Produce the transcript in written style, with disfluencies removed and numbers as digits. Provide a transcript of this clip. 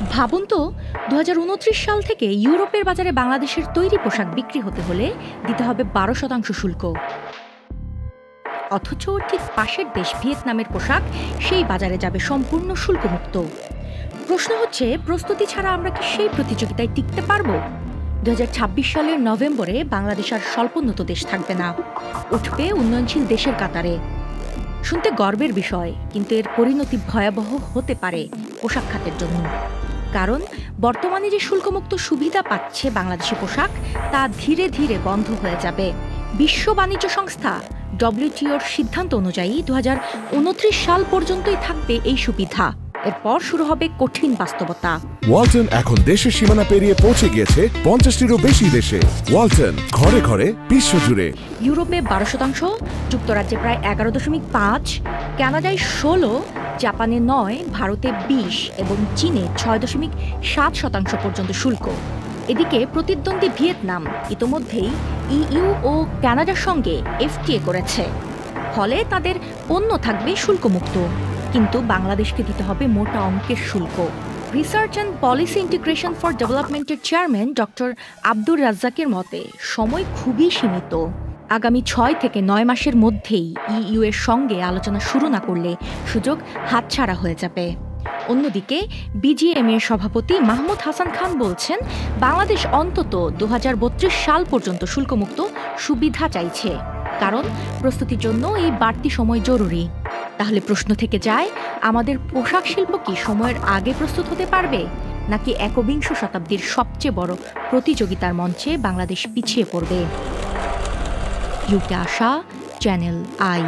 ভাবুন তো ২০২৯ সাল থেকে ইউরোপের বাজারে বাংলাদেশের তৈরি পোশাক বিক্রি হতে হলে দিতে হবে ১২% শুল্ক। অথচ ঠিক পাশের দেশ ভিয়েতনামের পোশাক সেই বাজারে যাবে সম্পূর্ণ শুল্কমুক্ত। প্রশ্ন হচ্ছে, প্রস্তুতি ছাড়া আমরা কি সেই প্রতিযোগিতায় টিকতে পারবো? ২০২৬ সালের নভেম্বরে বাংলাদেশ আর স্বল্পোন্নত দেশ থাকবে না, উঠবে উন্নয়নশীল দেশের কাতারে। শুনতে গর্বের বিষয়, কিন্তু এর পরিণতি ভয়াবহ হতে পারে পোশাক খাতের জন্য। কারণ বর্তমানে যে শুল্কমুক্ত সুবিধা পাচ্ছে বাংলাদেশি পোশাক, তা ধীরে ধীরে বন্ধ হয়ে যাবে। বিশ্ব বাণিজ্য সংস্থা WTOর সিদ্ধান্ত অনুযায়ী ২০২৯ সাল পর্যন্তই থাকবে এই সুবিধা। এরপর শুরু হবে কঠিন বাস্তবতা। ওয়ালটন এখন দেশের সীমানা পেরিয়ে পৌঁছে গিয়েছে ৫০টিরও বেশি দেশে। ওয়ালটন, ঘরে ঘরে, বিশ্বজুড়ে। ইউরোপে ১২%, যুক্তরাজ্যে প্রায় ১১.৫, কানাডায় ১৬, জাপানে ৯, ভারতে ২০ এবং চীনে ৬.৭% পর্যন্ত শুল্ক। এদিকে প্রতিদ্বন্দ্বী ভিয়েতনাম ইতোমধ্যেই EU ও কানাডার সঙ্গে FTA করেছে, ফলে তাদের পণ্য থাকবে শুল্কমুক্ত। কিন্তু বাংলাদেশকে দিতে হবে মোটা অঙ্কের শুল্ক। Research and policy integration for ডেভেলপমেন্টের চেয়ারম্যান ডক্টর আব্দুর রাজ্জাকের মতে সময় খুবই সীমিত। আগামী ৬ থেকে ৯ মাসের মধ্যেই EU এর সঙ্গে আলোচনা শুরু না করলে সুযোগ হাতছাড়া হয়ে যাবে। অন্যদিকে BGM এর সভাপতি মাহমুদ হাসান খান বলছেন, বাংলাদেশ অন্তত ২০৩২ সাল পর্যন্ত শুল্কমুক্ত সুবিধা চাইছে, কারণ প্রস্তুতির জন্য এই বাড়তি সময় জরুরি। তাহলে প্রশ্ন থেকে যায়, আমাদের পোশাক শিল্প কি সময়ের আগে প্রস্তুত হতে পারবে, নাকি একবিংশ শতাব্দীর সবচেয়ে বড় প্রতিযোগিতার মঞ্চে বাংলাদেশ পিছিয়ে পড়বে? UK Asha, channel I.